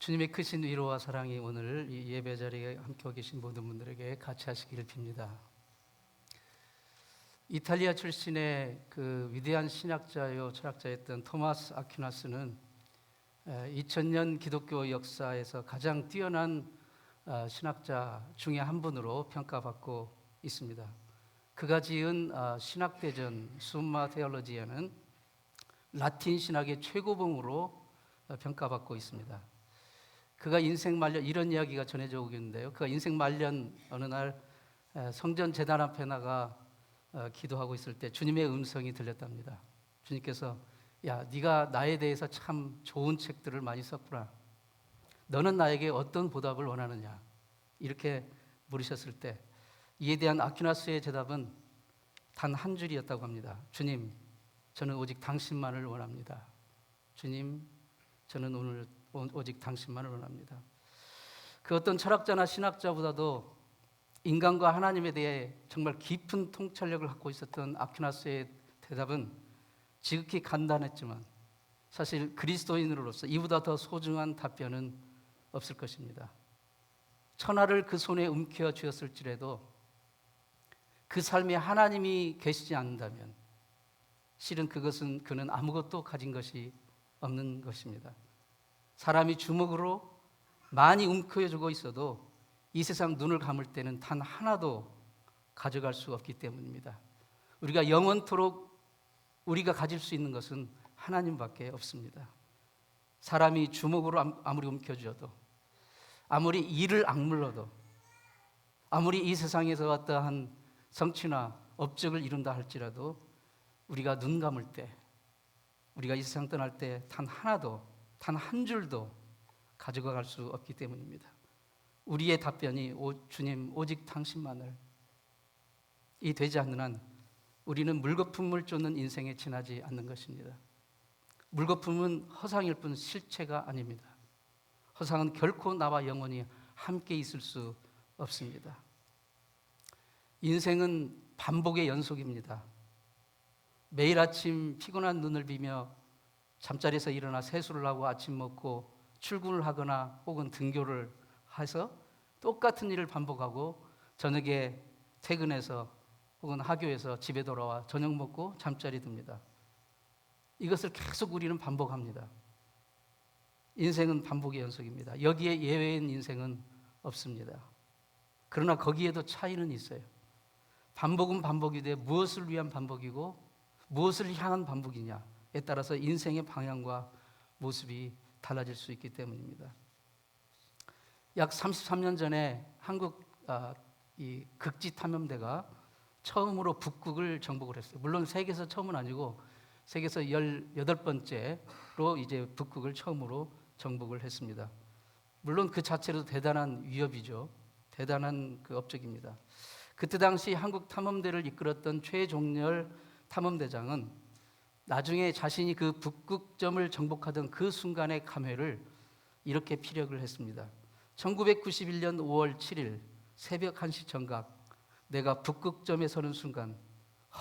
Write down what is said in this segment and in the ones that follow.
주님의 크신 위로와 사랑이 오늘 이 예배 자리에 함께 계신 모든 분들에게 같이 하시기를 빕니다. 이탈리아 출신의 그 위대한 신학자요 철학자였던 토마스 아퀴나스는 2000년 기독교 역사에서 가장 뛰어난 신학자 중에 한 분으로 평가받고 있습니다. 그가 지은 신학대전 숨마 테올로지아는 라틴 신학의 최고봉으로 평가받고 있습니다. 그가 인생 말년 이런 이야기가 전해져 오고 있는데요. 그가 인생 말년 어느 날 성전 제단 앞에 나가 기도하고 있을 때 주님의 음성이 들렸답니다. 주님께서 야, 네가 나에 대해서 참 좋은 책들을 많이 썼구나. 너는 나에게 어떤 보답을 원하느냐? 이렇게 물으셨을 때 이에 대한 아퀴나스의 대답은 단 한 줄이었다고 합니다. 주님, 저는 오직 당신만을 원합니다. 주님, 저는 오직 당신만을 원합니다. 그 어떤 철학자나 신학자보다도 인간과 하나님에 대해 정말 깊은 통찰력을 갖고 있었던 아퀴나스의 대답은 지극히 간단했지만 사실 그리스도인으로서 이보다 더 소중한 답변은 없을 것입니다. 천하를 그 손에 움켜 쥐었을지라도 그 삶에 하나님이 계시지 않는다면 실은 그는 아무것도 가진 것이 없는 것입니다. 사람이 주먹으로 많이 움켜쥐고 있어도 이 세상 눈을 감을 때는 단 하나도 가져갈 수 없기 때문입니다. 우리가 영원토록 우리가 가질 수 있는 것은 하나님밖에 없습니다. 사람이 주먹으로 아무리 움켜쥐어도, 아무리 이를 악물러도, 아무리 이 세상에서 어떠한 성취나 업적을 이룬다 할지라도 우리가 눈 감을 때, 우리가 이 세상 떠날 때 단 하나도, 단 한 줄도 가져갈 수 없기 때문입니다. 우리의 답변이 주님 오직 당신만을 이 되지 않는 한 우리는 물거품을 쫓는 인생에 지나지 않는 것입니다. 물거품은 허상일 뿐 실체가 아닙니다. 허상은 결코 나와 영원히 함께 있을 수 없습니다. 인생은 반복의 연속입니다. 매일 아침 피곤한 눈을 비며 잠자리에서 일어나 세수를 하고 아침 먹고 출근을 하거나 혹은 등교를 해서 똑같은 일을 반복하고 저녁에 퇴근해서 혹은 학교에서 집에 돌아와 저녁 먹고 잠자리 듭니다. 이것을 계속 우리는 반복합니다. 인생은 반복의 연속입니다. 여기에 예외인 인생은 없습니다. 그러나 거기에도 차이는 있어요. 반복은 반복이되 무엇을 위한 반복이고 무엇을 향한 반복이냐에 따라서 인생의 방향과 모습이 달라질 수 있기 때문입니다. 약 33년 전에 한국 이 극지 탐험대가 처음으로 북극을 정복을 했어요. 물론 세계에서 처음은 아니고 세계에서 18번째로 이제 북극을 처음으로 정복을 했습니다. 물론 그 자체로도 대단한 위협이죠. 대단한 그 업적입니다. 그때 당시 한국 탐험대를 이끌었던 최종렬 탐험대장은 나중에 자신이 그 북극점을 정복하던 그 순간의 감회를 이렇게 피력을 했습니다. 1991년 5월 7일 새벽 1시 정각, 내가 북극점에 서는 순간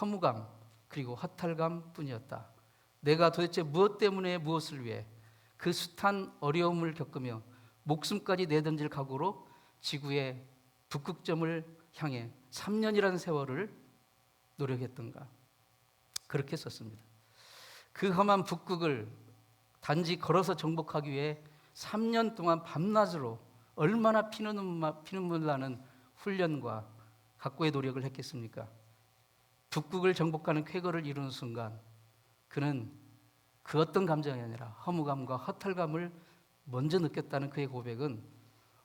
허무감 그리고 허탈감 뿐이었다. 내가 도대체 무엇 때문에 무엇을 위해 그 숱한 어려움을 겪으며 목숨까지 내던질 각오로 지구의 북극점을 향해 3년이라는 세월을 노력했던가. 그렇게 썼습니다. 그 험한 북극을 단지 걸어서 정복하기 위해 3년 동안 밤낮으로 얼마나 피눈물 나는 훈련과 각고의 노력을 했겠습니까? 북극을 정복하는 쾌거를 이루는 순간 그는 그 어떤 감정이 아니라 허무감과 허탈감을 먼저 느꼈다는 그의 고백은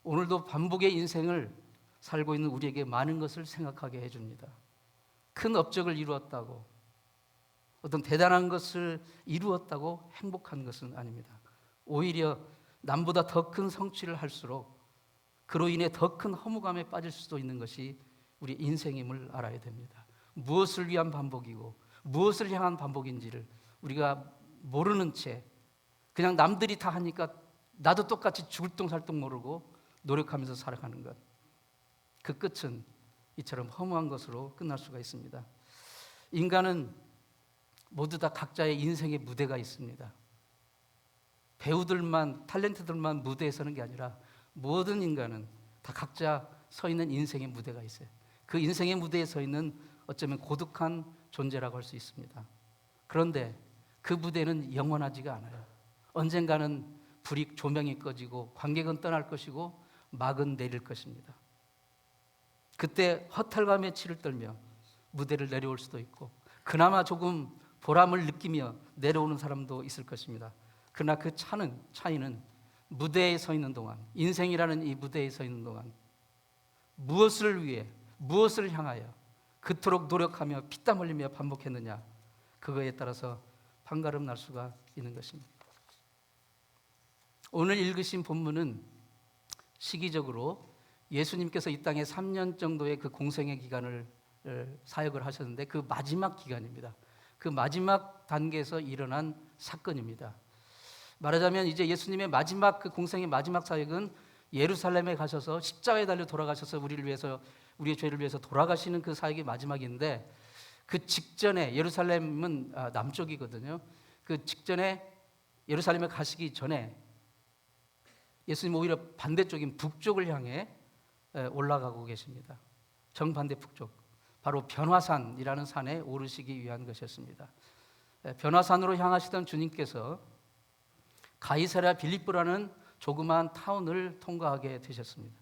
오늘도 반복의 인생을 살고 있는 우리에게 많은 것을 생각하게 해줍니다. 큰 업적을 이루었다고, 어떤 대단한 것을 이루었다고 행복한 것은 아닙니다. 오히려 남보다 더 큰 성취를 할수록 그로 인해 더 큰 허무감에 빠질 수도 있는 것이 우리 인생임을 알아야 됩니다. 무엇을 위한 반복이고 무엇을 향한 반복인지를 우리가 모르는 채 그냥 남들이 다 하니까 나도 똑같이 죽을똥살똥 모르고 노력하면서 살아가는 것, 그 끝은 이처럼 허무한 것으로 끝날 수가 있습니다. 인간은 모두 다 각자의 인생의 무대가 있습니다. 배우들만, 탤런트들만 무대에 서는 게 아니라 모든 인간은 다 각자 서 있는 인생의 무대가 있어요. 그 인생의 무대에 서 있는 어쩌면 고독한 존재라고 할 수 있습니다. 그런데 그 무대는 영원하지가 않아요. 언젠가는 불이 조명이 꺼지고 관객은 떠날 것이고 막은 내릴 것입니다. 그때 허탈감에 치를 떨며 무대를 내려올 수도 있고 그나마 조금 보람을 느끼며 내려오는 사람도 있을 것입니다. 그러나 그 차이는 무대에 서 있는 동안, 인생이라는 이 무대에 서 있는 동안 무엇을 위해, 무엇을 향하여 그토록 노력하며 피땀 흘리며 반복했느냐, 그거에 따라서 판가름 날 수가 있는 것입니다. 오늘 읽으신 본문은 시기적으로 예수님께서 이 땅에 3년 정도의 그 공생의 기간을 사역을 하셨는데 그 마지막 기간입니다. 그 마지막 단계에서 일어난 사건입니다. 말하자면 이제 예수님의 마지막 그 공생의 마지막 사역은 예루살렘에 가셔서 십자가에 달려 돌아가셔서 우리를 위해서, 우리의 죄를 위해서 돌아가시는 그 사역이 마지막인데, 그 직전에, 예루살렘은 남쪽이거든요. 그 직전에 예루살렘에 가시기 전에 예수님 오히려 반대쪽인 북쪽을 향해 올라가고 계십니다. 정반대 북쪽, 바로 변화산이라는 산에 오르시기 위한 것이었습니다. 변화산으로 향하시던 주님께서 가이사랴 빌립보라는 조그마한 타운을 통과하게 되셨습니다.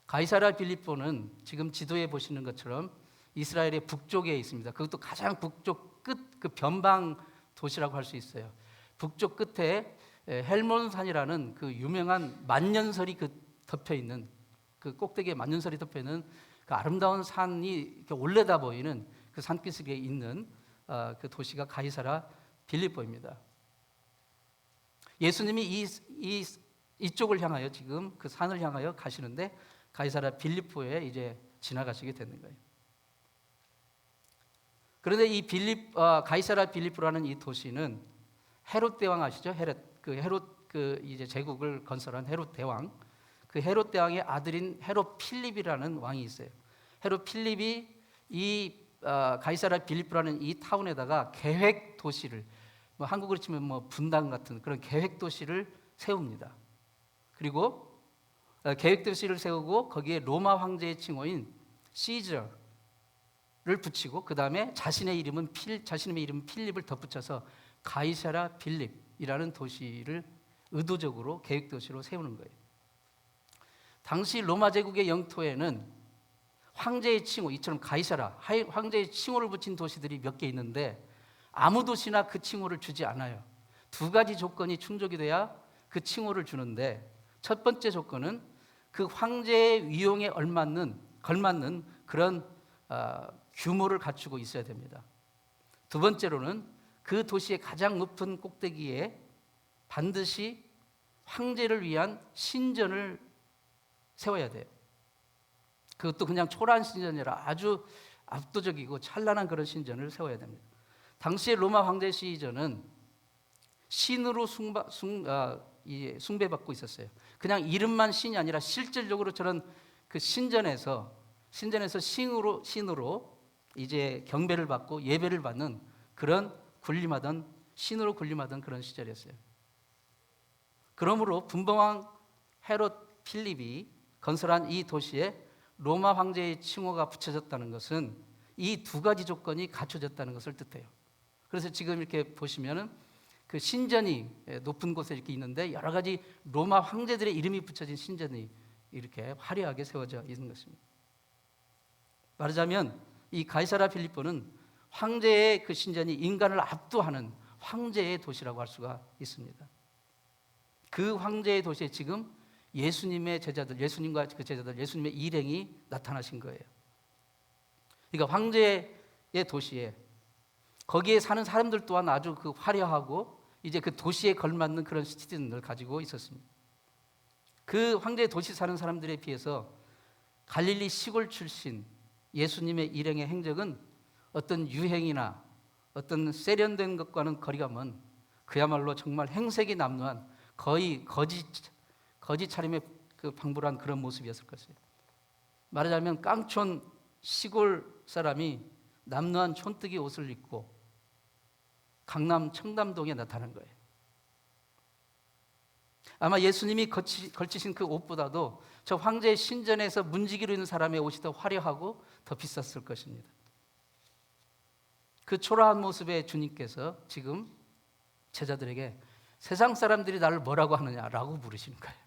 가이사랴 빌립보는 지금 지도에 보시는 것처럼 이스라엘의 북쪽에 있습니다. 그것도 가장 북쪽 끝, 그 변방 도시라고 할 수 있어요. 북쪽 끝에 헬몬산이라는 그 유명한 만년설이 그 덮여 있는, 그 꼭대기에 만년설이 덮여 있는 그 아름다운 산이 이렇게 올려다 보이는 그 산기슭에 있는 그 도시가 가이사랴 빌립보입니다. 예수님이 이쪽을 향하여 지금 그 산을 향하여 가시는데 가이사랴 빌립보에 이제 지나가시게 되는 거예요. 그런데 이 가이사랴 빌립보라는 이 도시는 헤롯 대왕 아시죠? 헤롯 이제 제국을 건설한 헤롯 대왕, 그 헤롯 대왕의 아들인 헤롯 필립이라는 왕이 있어요. 헤롯 필립이 이 가이사랴 빌립보라는 이 타운에다가 계획 도시를, 뭐 한국으로 치면 뭐 분당 같은 그런 계획 도시를 세웁니다. 그리고 계획 도시를 세우고 거기에 로마 황제의 칭호인 시저를 붙이고 그 다음에 자신의 이름 필립을 덧붙여서 가이사랴 빌립이라는 도시를 의도적으로 계획 도시로 세우는 거예요. 당시 로마 제국의 영토에는 황제의 칭호, 이처럼 가이사랴, 황제의 칭호를 붙인 도시들이 몇 개 있는데 아무 도시나 그 칭호를 주지 않아요. 두 가지 조건이 충족이 돼야 그 칭호를 주는데, 첫 번째 조건은 그 황제의 위용에 걸맞는 그런 규모를 갖추고 있어야 됩니다. 두 번째로는 그 도시의 가장 높은 꼭대기에 반드시 황제를 위한 신전을 세워야 돼요. 그것도 그냥 초라한 신전이 아니라 아주 압도적이고 찬란한 그런 신전을 세워야 됩니다. 당시의 로마 황제 시저는 신으로 숭배받고 있었어요. 그냥 이름만 신이 아니라 실질적으로 저런 그 신전에서 신으로 이제 경배를 받고 예배를 받는 그런 신으로 군림하던 그런 시절이었어요. 그러므로 분봉왕 헤롯 필립이 건설한 이 도시에 로마 황제의 칭호가 붙여졌다는 것은 이 두 가지 조건이 갖춰졌다는 것을 뜻해요. 그래서 지금 이렇게 보시면은 그 신전이 높은 곳에 이렇게 있는데 여러 가지 로마 황제들의 이름이 붙여진 신전이 이렇게 화려하게 세워져 있는 것입니다. 말하자면 이 가이사랴 빌립보는 황제의 그 신전이 인간을 압도하는 황제의 도시라고 할 수가 있습니다. 그 황제의 도시에 지금 예수님과 그 제자들, 예수님의 일행이 나타나신 거예요. 그러니까 황제의 도시에 거기에 사는 사람들 또한 아주 그 화려하고 이제 그 도시에 걸맞는 그런 시티즌을 가지고 있었습니다. 그 황제의 도시 사는 사람들에 비해서 갈릴리 시골 출신 예수님의 일행의 행적은 어떤 유행이나 어떤 세련된 것과는 거리가 먼, 그야말로 정말 행색이 남루한 거의 거지 차림에 그 방불한 그런 모습이었을 것이에요. 말하자면 깡촌 시골 사람이 남루한 촌뜨기 옷을 입고 강남 청담동에 나타난 거예요. 아마 예수님이 걸치신 그 옷보다도 저 황제의 신전에서 문지기로 있는 사람의 옷이 더 화려하고 더 비쌌을 것입니다. 그 초라한 모습의 주님께서 지금 제자들에게 세상 사람들이 나를 뭐라고 하느냐라고 물으시는 거예요.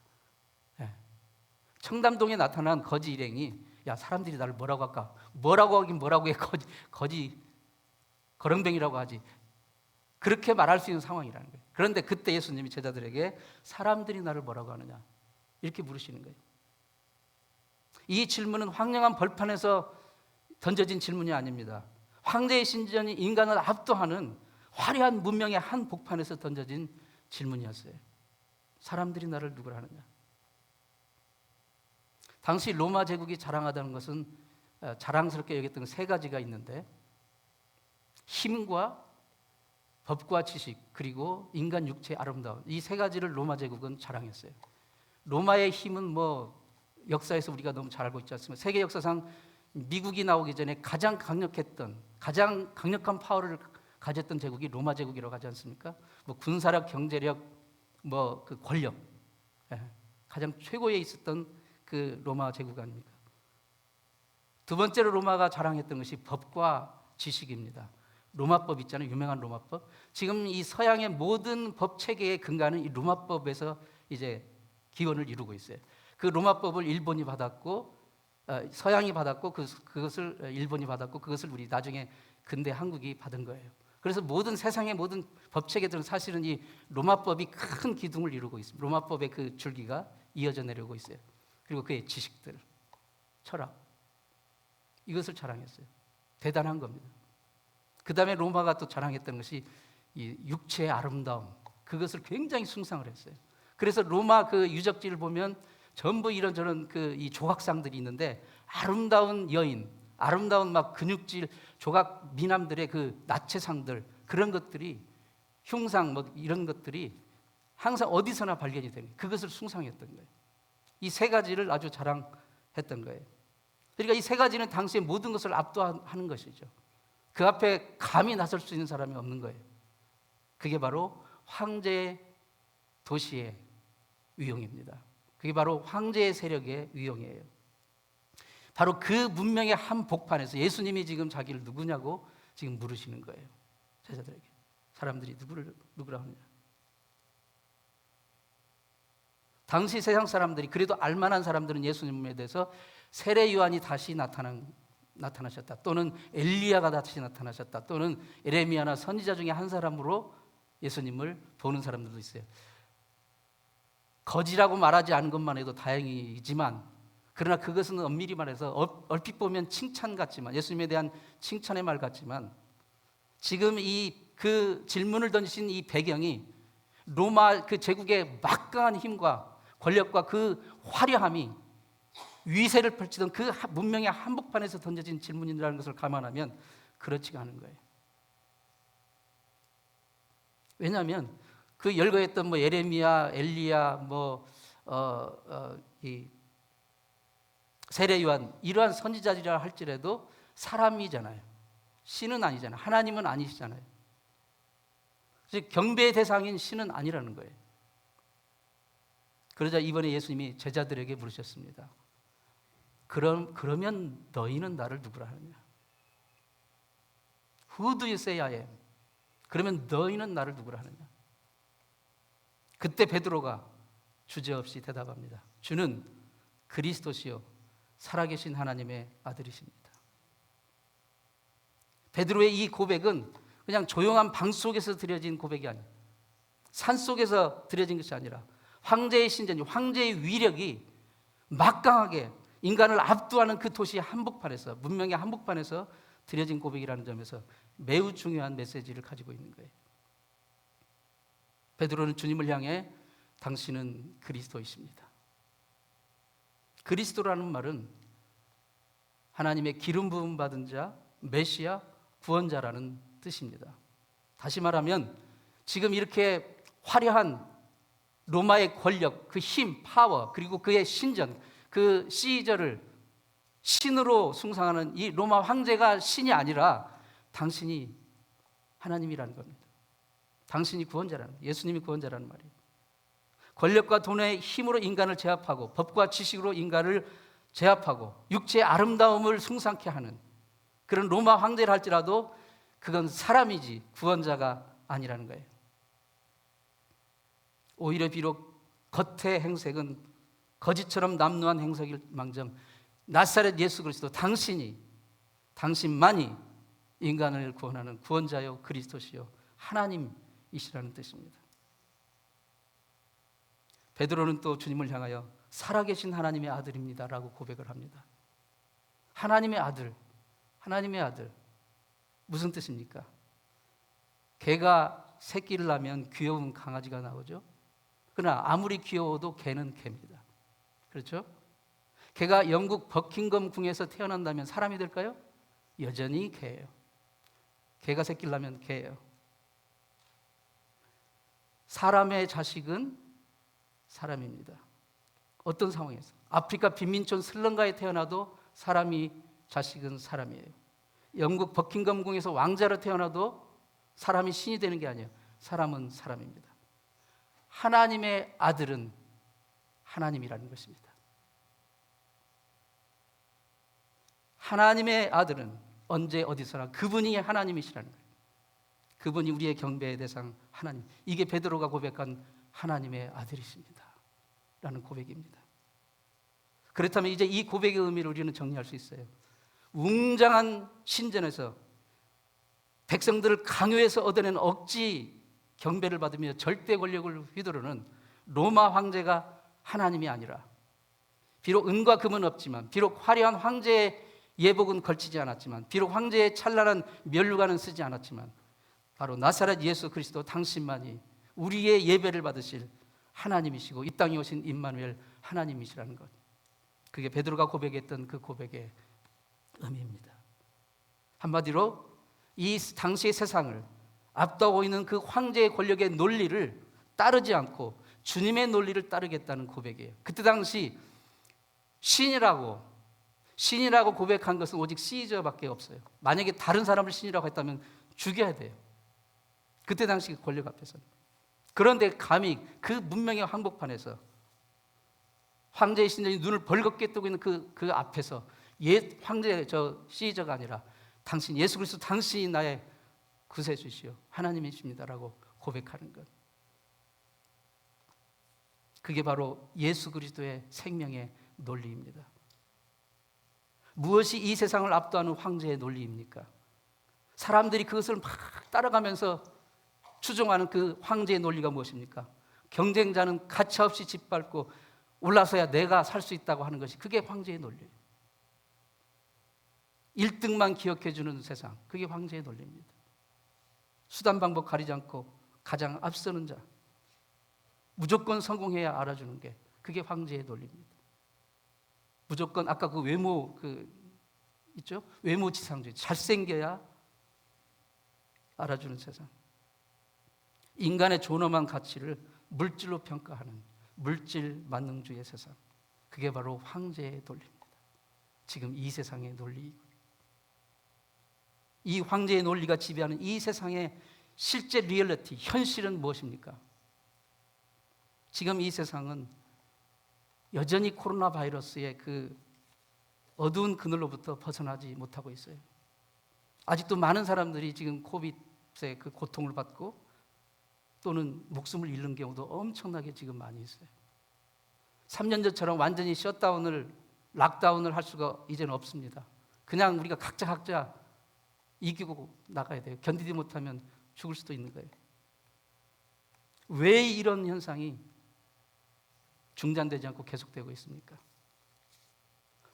예. 청담동에 나타난 거지 일행이 야, 사람들이 나를 뭐라고 할까? 뭐라고 하긴 뭐라고 해. 거지 거렁뱅이라고 하지. 그렇게 말할 수 있는 상황이라는 거예요. 그런데 그때 예수님이 제자들에게 사람들이 나를 뭐라고 하느냐 이렇게 물으시는 거예요. 이 질문은 황량한 벌판에서 던져진 질문이 아닙니다. 황제의 신전이 인간을 압도하는 화려한 문명의 한 복판에서 던져진 질문이었어요. 사람들이 나를 누구라 하느냐. 당시 로마 제국이 자랑하다는 것은 자랑스럽게 여겼던 세 가지가 있는데 힘과 법과 지식 그리고 인간 육체의 아름다움, 이 세 가지를 로마 제국은 자랑했어요. 로마의 힘은 뭐 역사에서 우리가 너무 잘 알고 있지 않습니까? 세계 역사상 미국이 나오기 전에 가장 강력한 파워를 가졌던 제국이 로마 제국이라고 하지 않습니까? 뭐 군사력, 경제력, 뭐 그 권력, 가장 최고에 있었던 그 로마 제국 아닙니까? 두 번째로 로마가 자랑했던 것이 법과 지식입니다. 로마법 있잖아요. 유명한 로마법. 지금 이 서양의 모든 법 체계의 근간은 이 로마법에서 이제 기원을 이루고 있어요. 그 로마법을 일본이 받았고 서양이 받았고 그것을 일본이 받았고 그것을 우리 나중에 근대 한국이 받은 거예요. 그래서 모든 세상의 모든 법 체계들은 사실은 이 로마법이 큰 기둥을 이루고 있습니다. 로마법의 그 줄기가 이어져 내려오고 있어요. 그리고 그의 지식들, 철학, 이것을 자랑했어요. 대단한 겁니다. 그 다음에 로마가 또 자랑했던 것이 이 육체의 아름다움, 그것을 굉장히 숭상을 했어요. 그래서 로마 그 유적지를 보면 전부 이런저런 그 이 조각상들이 있는데 아름다운 여인, 아름다운 막 근육질 조각 미남들의 그 나체상들, 그런 것들이 흉상 뭐 이런 것들이 항상 어디서나 발견이 되는, 그것을 숭상했던 거예요. 이 세 가지를 아주 자랑했던 거예요. 그러니까 이 세 가지는 당시의 모든 것을 압도하는 것이죠. 그 앞에 감히 나설 수 있는 사람이 없는 거예요. 그게 바로 황제의 도시의 위용입니다. 그게 바로 황제의 세력의 위용이에요. 바로 그 문명의 한 복판에서 예수님이 지금 자기를 누구냐고 지금 물으시는 거예요. 제자들에게. 사람들이 누구라 하느냐. 당시 세상 사람들이, 그래도 알만한 사람들은 예수님에 대해서 세례 요한이 다시 나타나셨다, 또는 엘리야가 다시 나타나셨다, 또는 에레미야나 선지자 중에 한 사람으로 예수님을 보는 사람들도 있어요. 거지라고 말하지 않은 것만 해도 다행이지만, 그러나 그것은 엄밀히 말해서 얼핏 보면 칭찬 같지만, 예수님에 대한 칭찬의 말 같지만, 지금 그 질문을 던지신 이 배경이 로마 그 제국의 막강한 힘과 권력과 그 화려함이 위세를 펼치던 그 문명의 한복판에서 던져진 질문이라는 것을 감안하면 그렇지가 않은 거예요. 왜냐하면 그 열거했던 뭐 예레미야, 엘리야, 이 세례 요한, 이러한 선지자들이라 할지라도 사람이잖아요. 신은 아니잖아요. 하나님은 아니시잖아요. 즉 경배의 대상인 신은 아니라는 거예요. 그러자 이번에 예수님이 제자들에게 물으셨습니다. 그러면 너희는 나를 누구라 하느냐? Who do you say I am? 그러면 너희는 나를 누구라 하느냐? 그때 베드로가 주저없이 대답합니다. 주는 그리스도시요 살아계신 하나님의 아들이십니다. 베드로의 이 고백은 그냥 조용한 방 속에서 드려진 고백이 아니에요. 산 속에서 드려진 것이 아니라 황제의 신전, 황제의 위력이 막강하게 인간을 압도하는 그 도시의 한복판에서, 문명의 한복판에서 드려진 고백이라는 점에서 매우 중요한 메시지를 가지고 있는 거예요. 베드로는 주님을 향해 당신은 그리스도이십니다. 그리스도라는 말은 하나님의 기름 부음 받은 자, 메시아, 구원자라는 뜻입니다. 다시 말하면 지금 이렇게 화려한 로마의 권력, 그 힘, 파워, 그리고 그의 신전, 그 시저를 신으로 숭상하는 이 로마 황제가 신이 아니라 당신이 하나님이라는 겁니다. 당신이 구원자라는, 예수님이 구원자라는 말이에요. 권력과 돈의 힘으로 인간을 제압하고 법과 지식으로 인간을 제압하고 육체의 아름다움을 숭상케 하는 그런 로마 황제를 할지라도 그건 사람이지 구원자가 아니라는 거예요. 오히려 비록 겉의 행색은 거짓처럼 남루한 행색일 망정 나사렛 예수 그리스도 당신만이 인간을 구원하는 구원자요 그리스도시요 하나님이시라는 뜻입니다. 베드로는 또 주님을 향하여 살아계신 하나님의 아들입니다 라고 고백을 합니다. 하나님의 아들 무슨 뜻입니까? 개가 새끼를 낳으면 귀여운 강아지가 나오죠. 그러나 아무리 귀여워도 개는 개입니다. 그렇죠? 개가 영국 버킹엄 궁에서 태어난다면 사람이 될까요? 여전히 개예요. 개가 새끼를 낳으면 개예요. 사람의 자식은 사람입니다. 어떤 상황에서? 아프리카 빈민촌 슬럼가에 태어나도 자식은 사람이에요. 영국 버킹엄 궁에서 왕자로 태어나도 사람이 신이 되는 게 아니에요. 사람은 사람입니다. 하나님의 아들은 하나님이라는 것입니다. 하나님의 아들은 언제 어디서나 그분이 하나님이시라는 거예요. 그분이 우리의 경배의 대상 하나님. 이게 베드로가 고백한 하나님의 아들이십니다 라는 고백입니다. 그렇다면 이제 이 고백의 의미를 우리는 정리할 수 있어요. 웅장한 신전에서 백성들을 강요해서 얻어낸 억지 경배를 받으며 절대 권력을 휘두르는 로마 황제가 하나님이 아니라 비록 은과 금은 없지만 비록 화려한 황제의 예복은 걸치지 않았지만 비록 황제의 찬란한 면류관은 쓰지 않았지만 바로 나사렛 예수 그리스도 당신만이 우리의 예배를 받으실 하나님이시고 이 땅에 오신 임마누엘 하나님이시라는 것, 그게 베드로가 고백했던 그 고백의 의미입니다. 한마디로 이 당시의 세상을 앞두고 있는 그 황제의 권력의 논리를 따르지 않고 주님의 논리를 따르겠다는 고백이에요. 그때 당시 신이라고 고백한 것은 오직 시저밖에 없어요. 만약에 다른 사람을 신이라고 했다면 죽여야 돼요. 그때 당시 권력 앞에서는. 그런데 감히 그 문명의 한복판에서 황제의 신전이 눈을 벌겋게 뜨고 있는 그 앞에서 옛 황제 시저가 아니라 당신 예수 그리스도 당신이 나의 구세주시오 하나님이십니다라고 고백하는 것, 그게 바로 예수 그리스도의 생명의 논리입니다. 무엇이 이 세상을 압도하는 황제의 논리입니까? 사람들이 그것을 막 따라가면서 추종하는 그 황제의 논리가 무엇입니까? 경쟁자는 가차없이 짓밟고 올라서야 내가 살 수 있다고 하는 것이 그게 황제의 논리예요. 1등만 기억해주는 세상, 그게 황제의 논리입니다. 수단 방법 가리지 않고 가장 앞서는 자, 무조건 성공해야 알아주는 게 그게 황제의 논리입니다. 무조건 아까 그 외모 있죠? 외모지상주의, 잘생겨야 알아주는 세상. 인간의 존엄한 가치를 물질로 평가하는 물질 만능주의 세상, 그게 바로 황제의 논리입니다. 지금 이 세상의 논리이고, 이 황제의 논리가 지배하는 이 세상의 실제 리얼리티, 현실은 무엇입니까? 지금 이 세상은 여전히 코로나 바이러스의 그 어두운 그늘로부터 벗어나지 못하고 있어요. 아직도 많은 사람들이 지금 코비드의 그 고통을 받고 또는 목숨을 잃는 경우도 엄청나게 지금 많이 있어요. 3년 전처럼 완전히 락다운을 할 수가 이제는 없습니다. 그냥 우리가 각자 이기고 나가야 돼요. 견디지 못하면 죽을 수도 있는 거예요. 왜 이런 현상이 중단되지 않고 계속되고 있습니까?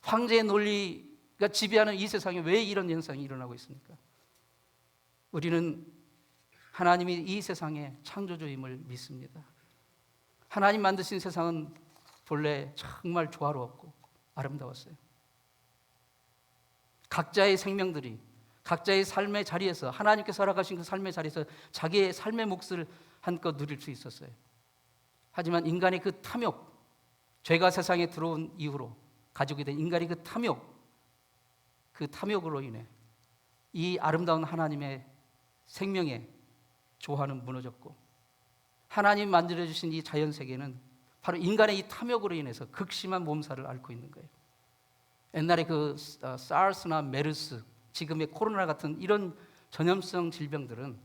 황제의 논리가 지배하는 이 세상에 왜 이런 현상이 일어나고 있습니까? 우리는 하나님이 이 세상의 창조주임을 믿습니다. 하나님 만드신 세상은 본래 정말 조화로웠고 아름다웠어요. 각자의 생명들이 각자의 삶의 자리에서, 하나님께서 허락하신 그 삶의 자리에서 자기의 삶의 몫을 한껏 누릴 수 있었어요. 하지만 인간의 그 탐욕, 죄가 세상에 들어온 이후로 가지게 된 인간의 그 탐욕으로 인해 이 아름다운 하나님의 생명의 조화는 무너졌고, 하나님 만들어주신 이 자연세계는 바로 인간의 이 탐욕으로 인해서 극심한 몸살을 앓고 있는 거예요. 옛날에 그 사르스나 메르스, 지금의 코로나 같은 이런 전염성 질병들은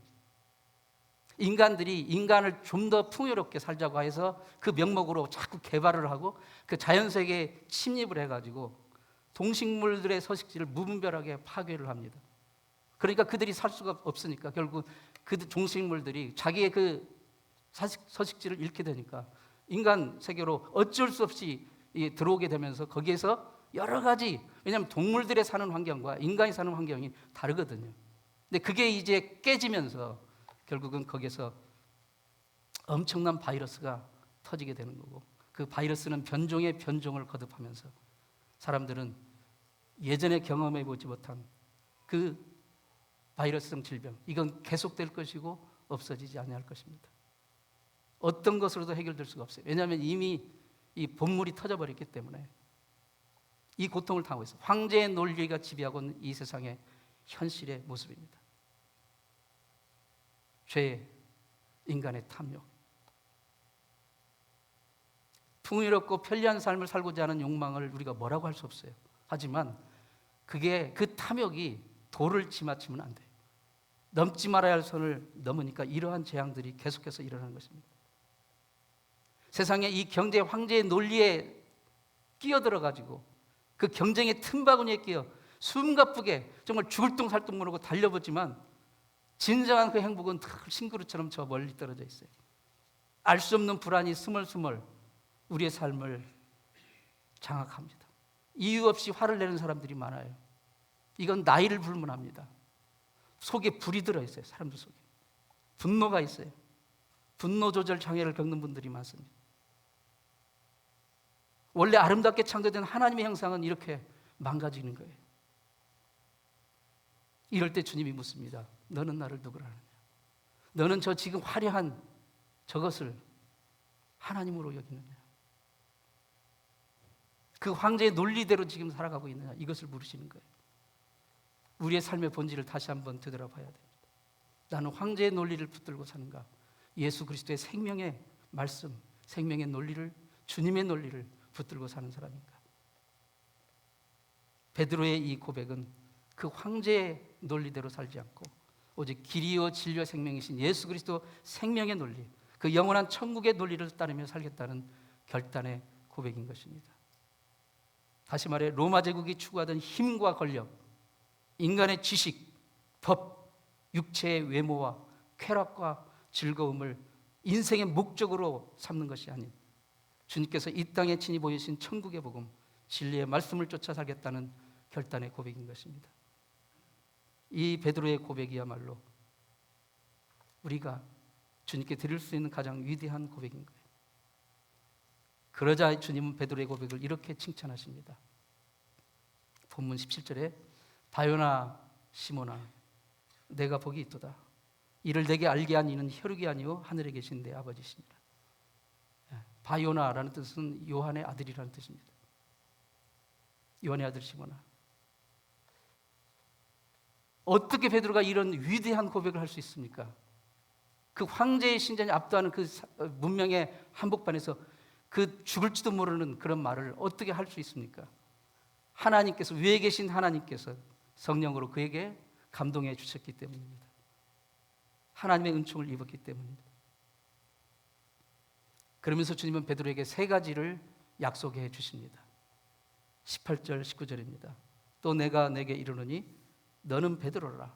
인간들이 인간을 좀 더 풍요롭게 살자고 해서 그 명목으로 자꾸 개발을 하고 그 자연세계에 침입을 해가지고 동식물들의 서식지를 무분별하게 파괴를 합니다. 그러니까 그들이 살 수가 없으니까 결국 그 동식물들이 자기의 그 서식지를 잃게 되니까 인간 세계로 어쩔 수 없이 들어오게 되면서 거기에서 여러 가지, 왜냐하면 동물들의 사는 환경과 인간이 사는 환경이 다르거든요. 근데 그게 이제 깨지면서 결국은 거기에서 엄청난 바이러스가 터지게 되는 거고, 그 바이러스는 변종의 변종을 거듭하면서 사람들은 예전에 경험해 보지 못한 그 바이러스성 질병, 이건 계속될 것이고 없어지지 아니할 것입니다. 어떤 것으로도 해결될 수가 없어요. 왜냐하면 이미 이 본물이 터져버렸기 때문에 이 고통을 당하고 있어요. 황제의 논리가 지배하고 있는 이 세상의 현실의 모습입니다. 죄, 인간의 탐욕, 풍요롭고 편리한 삶을 살고자 하는 욕망을 우리가 뭐라고 할 수 없어요. 하지만 그게 그 탐욕이 도를 치마치면 안 돼요. 넘지 말아야 할 선을 넘으니까 이러한 재앙들이 계속해서 일어나는 것입니다. 세상에 이 경제 황제의 논리에 끼어들어가지고 그 경쟁의 틈바구니에 끼어 숨가쁘게 정말 죽을 둥 살 둥 모르고 달려보지만 진정한 그 행복은 싱그루처럼 저 멀리 떨어져 있어요. 알 수 없는 불안이 스멀스멀 우리의 삶을 장악합니다. 이유 없이 화를 내는 사람들이 많아요. 이건 나이를 불문합니다. 속에 불이 들어있어요. 사람들 속에 분노가 있어요. 분노 조절 장애를 겪는 분들이 많습니다. 원래 아름답게 창조된 하나님의 형상은 이렇게 망가지는 거예요. 이럴 때 주님이 묻습니다. 너는 나를 누구라 하느냐? 너는 저 지금 화려한 저것을 하나님으로 여기느냐? 그 황제의 논리대로 지금 살아가고 있느냐? 이것을 물으시는 거예요. 우리의 삶의 본질을 다시 한번 되돌아봐야 됩니다. 나는 황제의 논리를 붙들고 사는가? 예수 그리스도의 생명의 말씀, 생명의 논리를, 주님의 논리를 붙들고 사는 사람인가? 베드로의 이 고백은 그 황제의 논리대로 살지 않고 오직 길이요 진리와 생명이신 예수 그리스도 생명의 논리, 그 영원한 천국의 논리를 따르며 살겠다는 결단의 고백인 것입니다. 다시 말해 로마 제국이 추구하던 힘과 권력, 인간의 지식, 법, 육체의 외모와 쾌락과 즐거움을 인생의 목적으로 삼는 것이 아닌 주님께서 이 땅에 친히 보이신 천국의 복음, 진리의 말씀을 쫓아 살겠다는 결단의 고백인 것입니다. 이 베드로의 고백이야말로 우리가 주님께 드릴 수 있는 가장 위대한 고백인 거예요. 그러자 주님은 베드로의 고백을 이렇게 칭찬하십니다. 본문 17절에 바요나 시몬아 내가 복이 있도다. 이를 내게 알게 한 이는 혈육이 아니요 하늘에 계신 내 아버지시니라. 바요나라는 뜻은 요한의 아들이라는 뜻입니다. 요한의 아들 시몬아. 어떻게 베드로가 이런 위대한 고백을 할 수 있습니까? 그 황제의 신전이 압도하는 그 문명의 한복판에서 그 죽을지도 모르는 그런 말을 어떻게 할 수 있습니까? 하나님께서, 위에 계신 하나님께서 성령으로 그에게 감동해 주셨기 때문입니다. 하나님의 은총을 입었기 때문입니다. 그러면서 주님은 베드로에게 세 가지를 약속해 주십니다. 18절, 19절입니다. 또 내가 내게 이르노니 너는 베드로라.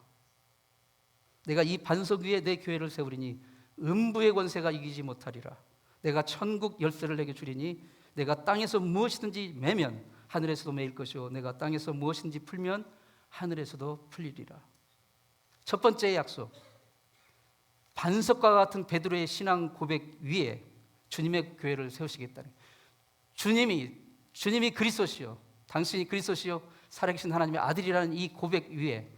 내가 이 반석 위에 내 교회를 세우리니 음부의 권세가 이기지 못하리라. 내가 천국 열쇠를 내게 주리니 내가 땅에서 무엇이든지 매면 하늘에서도 매일 것이요 내가 땅에서 무엇이든지 풀면 하늘에서도 풀리리라. 첫 번째 약속, 반석과 같은 베드로의 신앙 고백 위에 주님의 교회를 세우시겠다는, 주님이 그리스도시요 당신이 그리스도시요 살아계신 하나님의 아들이라는 이 고백 위에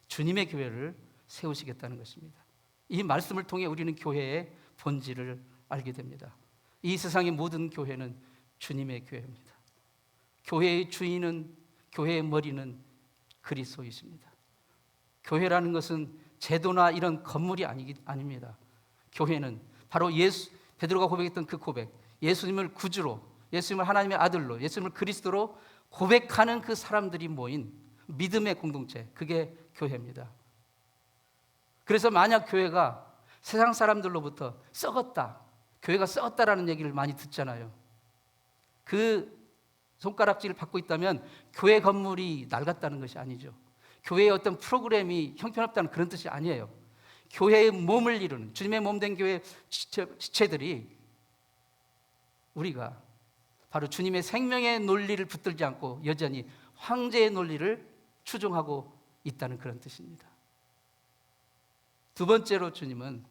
주님의 교회를 세우시겠다는 것입니다. 이 말씀을 통해 우리는 교회의 본질을 알게 됩니다. 이 세상의 모든 교회는 주님의 교회입니다. 교회의 주인은, 교회의 머리는 그리스도이십니다. 교회라는 것은 제도나 이런 건물이 아닙니다. 교회는 바로 베드로가 고백했던 그 고백, 예수님을 구주로, 예수님을 하나님의 아들로, 예수님을 그리스도로 고백하는 그 사람들이 모인 믿음의 공동체, 그게 교회입니다. 그래서 만약 교회가 세상 사람들로부터 썩었다, 교회가 썩었다라는 얘기를 많이 듣잖아요. 그 손가락질을 받고 있다면 교회 건물이 낡았다는 것이 아니죠. 교회의 어떤 프로그램이 형편없다는 그런 뜻이 아니에요. 교회의 몸을 이루는, 주님의 몸 된 교회 지체들이, 우리가 바로 주님의 생명의 논리를 붙들지 않고 여전히 황제의 논리를 추종하고 있다는 그런 뜻입니다. 두 번째로 주님은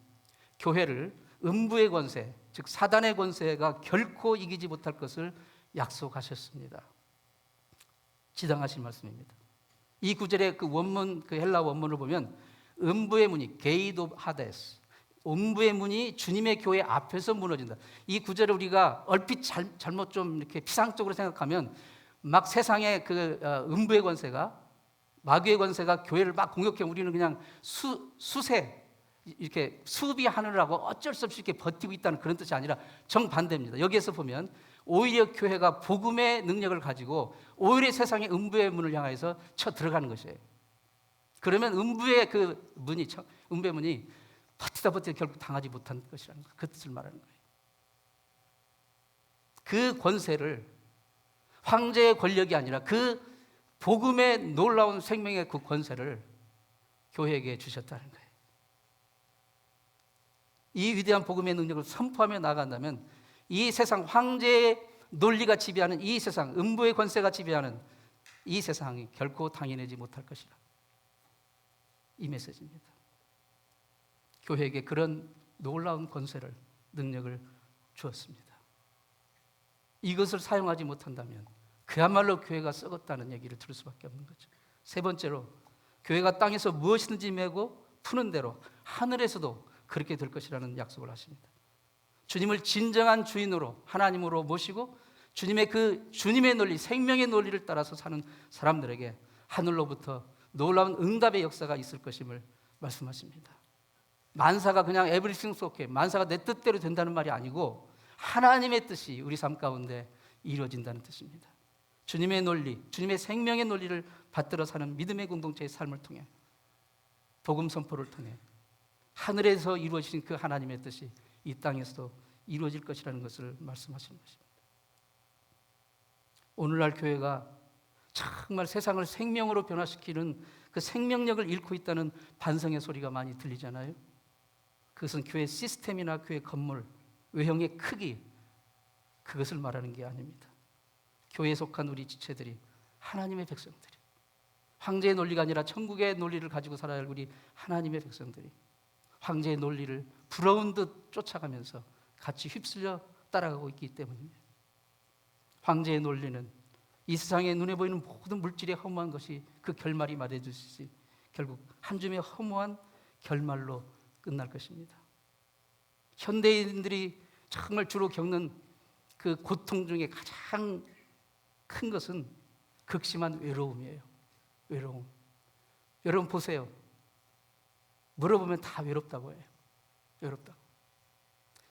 교회를 음부의 권세, 즉 사단의 권세가 결코 이기지 못할 것을 약속하셨습니다. 지당하신 말씀입니다. 이 구절의 그 원문, 그 헬라 원문을 보면 음부의 문이 게이트 오브 하데스, 음부의 문이 주님의 교회 앞에서 무너진다. 이 구절을 우리가 얼핏 잘못 좀 이렇게 피상적으로 생각하면 막 세상의 그 음부의 권세가, 마귀의 권세가 교회를 막 공격해 우리는 그냥 수세 이렇게 수비하느라고 어쩔 수 없이 이렇게 버티고 있다는 그런 뜻이 아니라 정반대입니다. 여기에서 보면 오히려 교회가 복음의 능력을 가지고 오히려 세상의 음부의 문을 향해서 쳐 들어가는 것이에요. 그러면 음부의 문이 버티다 결국 당하지 못한 것이라는 것, 그 뜻을 말하는 거예요. 그 권세를 황제의 권력이 아니라 그 복음의 놀라운 생명의 그 권세를 교회에게 주셨다는 거예요. 이 위대한 복음의 능력을 선포하며 나아간다면 이 세상 황제의 논리가 지배하는 이 세상, 음부의 권세가 지배하는 이 세상이 결코 당해내지 못할 것이라. 이 메시지입니다. 교회에게 그런 놀라운 권세를, 능력을 주었습니다. 이것을 사용하지 못한다면 그야말로 교회가 썩었다는 얘기를 들을 수밖에 없는 거죠. 세 번째로, 교회가 땅에서 무엇이든지 메고 푸는 대로 하늘에서도 그렇게 될 것이라는 약속을 하십니다. 주님을 진정한 주인으로, 하나님으로 모시고 주님의 논리, 생명의 논리를 따라서 사는 사람들에게 하늘로부터 놀라운 응답의 역사가 있을 것임을 말씀하십니다. 만사가 그냥 에브리띵 오케이, 만사가 내 뜻대로 된다는 말이 아니고 하나님의 뜻이 우리 삶 가운데 이루어진다는 뜻입니다. 주님의 논리, 주님의 생명의 논리를 받들어 사는 믿음의 공동체의 삶을 통해, 복음 선포를 통해 하늘에서 이루어진 그 하나님의 뜻이 이 땅에서도 이루어질 것이라는 것을 말씀하시는 것입니다. 오늘날 교회가 정말 세상을 생명으로 변화시키는 그 생명력을 잃고 있다는 반성의 소리가 많이 들리잖아요. 그것은 교회 시스템이나 교회 건물, 외형의 크기, 그것을 말하는 게 아닙니다. 교회에 속한 우리 지체들이, 하나님의 백성들이, 황제의 논리가 아니라 천국의 논리를 가지고 살아야 할 우리 하나님의 백성들이 황제의 논리를 부러운 듯 쫓아가면서 같이 휩쓸려 따라가고 있기 때문입니다. 황제의 논리는 이 세상에 눈에 보이는 모든 물질의 허무한 것이 그 결말이 말해주시지 결국 한 줌의 허무한 결말로 끝날 것입니다. 현대인들이 정말 주로 겪는 그 고통 중에 가장 큰 것은 극심한 외로움이에요. 외로움. 여러분 보세요. 물어보면 다 외롭다고 해요. 외롭다고.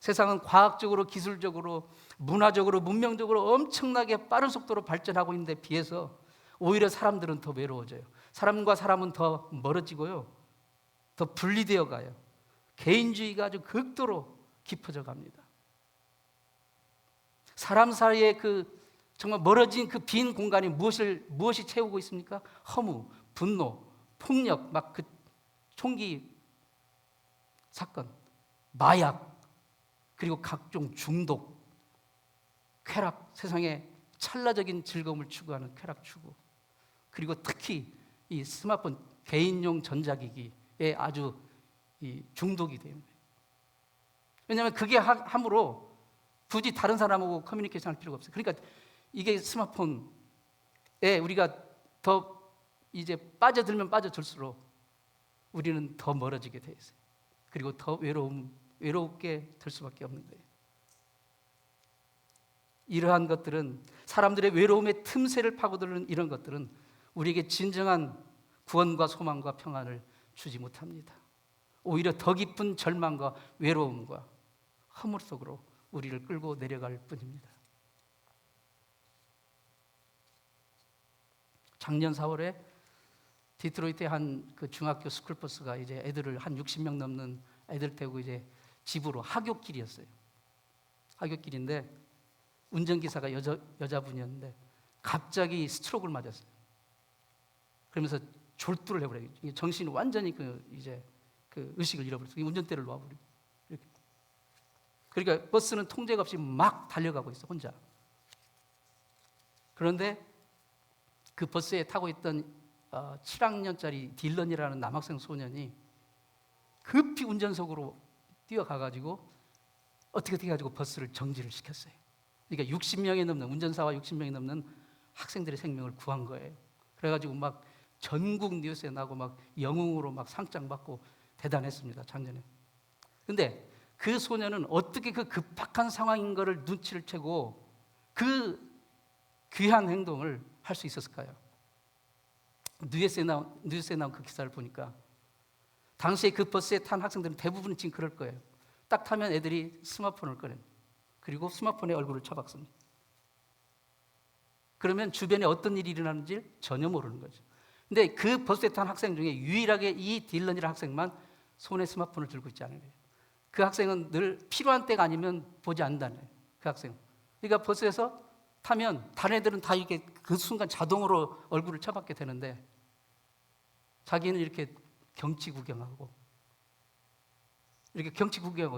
세상은 과학적으로, 기술적으로, 문화적으로, 문명적으로 엄청나게 빠른 속도로 발전하고 있는데 비해서 오히려 사람들은 더 외로워져요. 사람과 사람은 더 멀어지고요, 더 분리되어 가요. 개인주의가 아주 극도로 깊어져 갑니다. 사람 사이에 그 정말 멀어진 그 빈 공간이 무엇이 채우고 있습니까? 허무, 분노, 폭력, 막 그 총기 사건, 마약, 그리고 각종 중독, 쾌락, 세상에 찰나적인 즐거움을 추구하는 쾌락 추구, 그리고 특히 이 스마트폰, 개인용 전자기기에 아주 이 중독이 되는 거예요. 왜냐하면 그게 함으로 굳이 다른 사람하고 커뮤니케이션 할 필요가 없어요. 그러니까 이게 스마트폰에 우리가 더 이제 빠져들면 빠져들수록 우리는 더 멀어지게 돼 있어요. 그리고 더 외롭게 될 수밖에 없는 거예요. 이러한 것들은, 사람들의 외로움의 틈새를 파고드는 이런 것들은 우리에게 진정한 구원과 소망과 평안을 주지 못합니다. 오히려 더 깊은 절망과 외로움과 허물 속으로 우리를 끌고 내려갈 뿐입니다. 작년 4월에 디트로이트의 한 그 중학교 스쿨버스가 이제 애들을 한 60명 넘는 애들 태우고 이제 집으로 하굣길이었어요. 하굣길인데 운전기사가 여자분이었는데 갑자기 스트로크를 맞았어요. 그러면서 졸두를 해버려요. 정신이 완전히 이제 의식을 잃어버렸어요. 운전대를 놓아버리고 이렇게. 그러니까 버스는 통제가 없이 막 달려가고 있어 혼자. 그런데 그 버스에 타고 있던 7학년짜리 딜런이라는 남학생 소년이 급히 운전석으로 뛰어가가지고 어떻게 해가지고 버스를 정지를 시켰어요. 그러니까 60명이 넘는 운전사와 60명이 넘는 학생들의 생명을 구한 거예요. 그래가지고 막 전국 뉴스에 나고 막 영웅으로 막 상장 받고 대단했습니다, 작년에. 근데 그 소년은 어떻게 그 급박한 상황인 것을 눈치를 채고 그 귀한 행동을 할 수 있었을까요? 뉴스에 나온 그 기사를 보니까 당시에 그 버스에 탄 학생들은 대부분 지금 그럴 거예요. 딱 타면 애들이 스마트폰을 꺼내요. 그리고 스마트폰에 얼굴을 쳐박습니다. 그러면 주변에 어떤 일이 일어나는지 전혀 모르는 거죠. 근데 그 버스에 탄 학생 중에 유일하게 이 딜런이라는 학생만 손에 스마트폰을 들고 있지 않은 거예요. 그 학생은 늘 필요한 때가 아니면 보지 않는다는 거예요. 그 학생. 그러니까 버스에서 타면 다른 애들은 다 이렇게 그 순간 자동으로 얼굴을 쳐박게 되는데 자기는 이렇게 경치 구경하고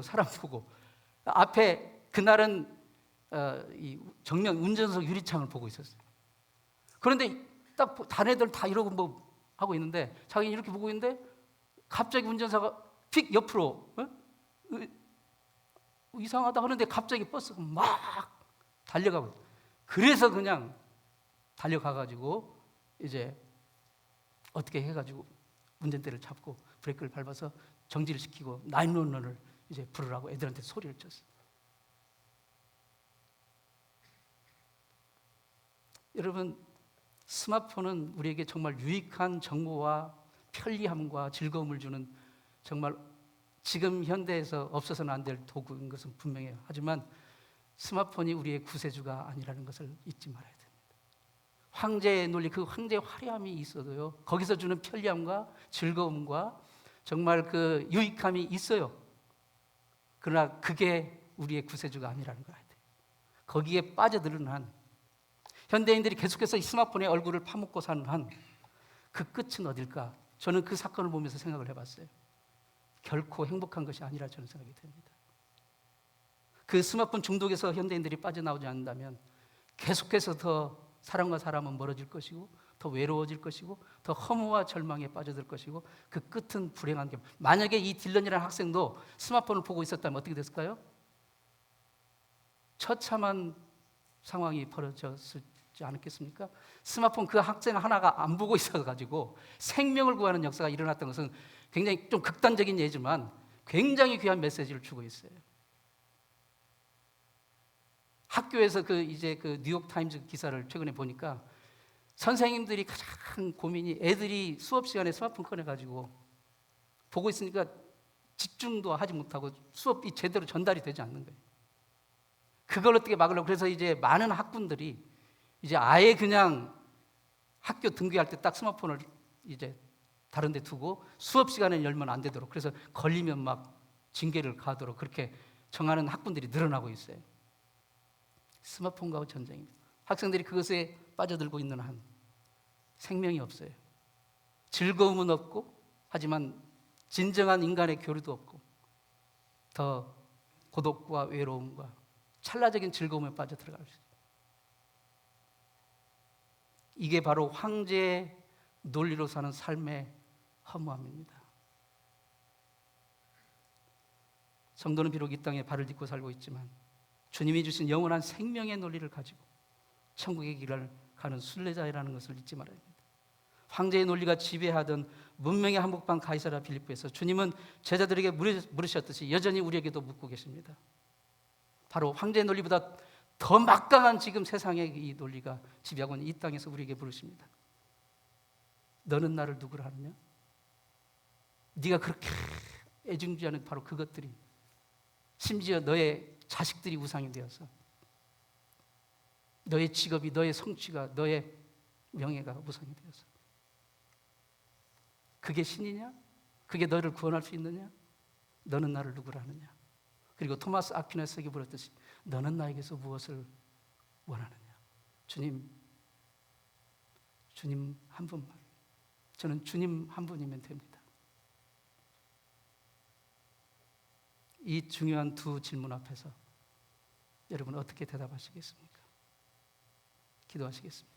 사람 보고 앞에 그날은 이 정면 운전석 유리창을 보고 있었어요. 그런데 딱 다른 애들 다 이러고 뭐 하고 있는데 자기는 이렇게 보고 있는데 갑자기 운전사가 픽 옆으로 이상하다 하는데 갑자기 버스가 막 달려가고 있어요. 그래서 그냥 달려가가지고 이제 어떻게 해가지고 운전대를 잡고 브레이크를 밟아서 정지를 시키고 911을 이제 부르라고 애들한테 소리를 쳤어요. 여러분, 스마트폰은 우리에게 정말 유익한 정보와 편리함과 즐거움을 주는 정말 지금 현대에서 없어서는 안 될 도구인 것은 분명해요. 하지만 스마트폰이 우리의 구세주가 아니라는 것을 잊지 말아야 됩니다. 황제의 논리, 그 황제의 화려함이 있어도요, 거기서 주는 편리함과 즐거움과 정말 그 유익함이 있어요. 그러나 그게 우리의 구세주가 아니라는 걸 알아야 돼요. 거기에 빠져드는 한, 현대인들이 계속해서 이 스마트폰에 얼굴을 파묻고 사는 한, 그 끝은 어딜까? 저는 그 사건을 보면서 생각을 해봤어요. 결코 행복한 것이 아니라 저는 생각이 됩니다. 그 스마트폰 중독에서 현대인들이 빠져나오지 않는다면 계속해서 더 사람과 사람은 멀어질 것이고 더 외로워질 것이고 더 허무와 절망에 빠져들 것이고 그 끝은 불행한 게, 만약에 이 딜런이라는 학생도 스마트폰을 보고 있었다면 어떻게 됐을까요? 처참한 상황이 벌어졌지 않았겠습니까? 스마트폰 그 학생 하나가 안 보고 있어가지고 생명을 구하는 역사가 일어났던 것은 굉장히 좀 극단적인 예지만 굉장히 귀한 메시지를 주고 있어요. 학교에서 이제 뉴욕 타임즈 기사를 최근에 보니까 선생님들이 가장 고민이 애들이 수업 시간에 스마트폰 꺼내가지고 보고 있으니까 집중도 하지 못하고 수업이 제대로 전달이 되지 않는 거예요. 그걸 어떻게 막으려고 그래서 이제 많은 학부들이 이제 아예 그냥 학교 등교할 때 딱 스마트폰을 이제 다른 데 두고 수업 시간에 열면 안 되도록, 그래서 걸리면 막 징계를 가도록 그렇게 정하는 학부들이 늘어나고 있어요. 스마트폰과의 전쟁입니다. 학생들이 그것에 빠져들고 있는 한 생명이 없어요. 즐거움은 없고, 하지만 진정한 인간의 교류도 없고 더 고독과 외로움과 찰나적인 즐거움에 빠져들어갈 수 있어요. 이게 바로 황제의 논리로 사는 삶의 허무함입니다. 성도는 비록 이 땅에 발을 딛고 살고 있지만 주님이 주신 영원한 생명의 논리를 가지고 천국의 길을 가는 순례자라는 것을 잊지 말아야 합니다. 황제의 논리가 지배하던 문명의 한복판 가이사랴 빌립보에서 주님은 제자들에게 물으셨듯이 여전히 우리에게도 묻고 계십니다. 바로 황제의 논리보다 더 막강한 지금 세상의 이 논리가 지배하고 있는 이 땅에서 우리에게 물으십니다. 너는 나를 누구라 하느냐? 네가 그렇게 애중지하는 바로 그것들이, 심지어 너의 자식들이 우상이 되어서 너의 직업이, 너의 성취가, 너의 명예가 우상이 되어서 그게 신이냐? 그게 너를 구원할 수 있느냐? 너는 나를 누구라 하느냐? 그리고 토마스 아퀴나스에게 물었듯이 너는 나에게서 무엇을 원하느냐? 주님 한 분만. 저는 주님 한 분이면 됩니다. 이 중요한 두 질문 앞에서 여러분 어떻게 대답하시겠습니까? 기도하시겠습니다.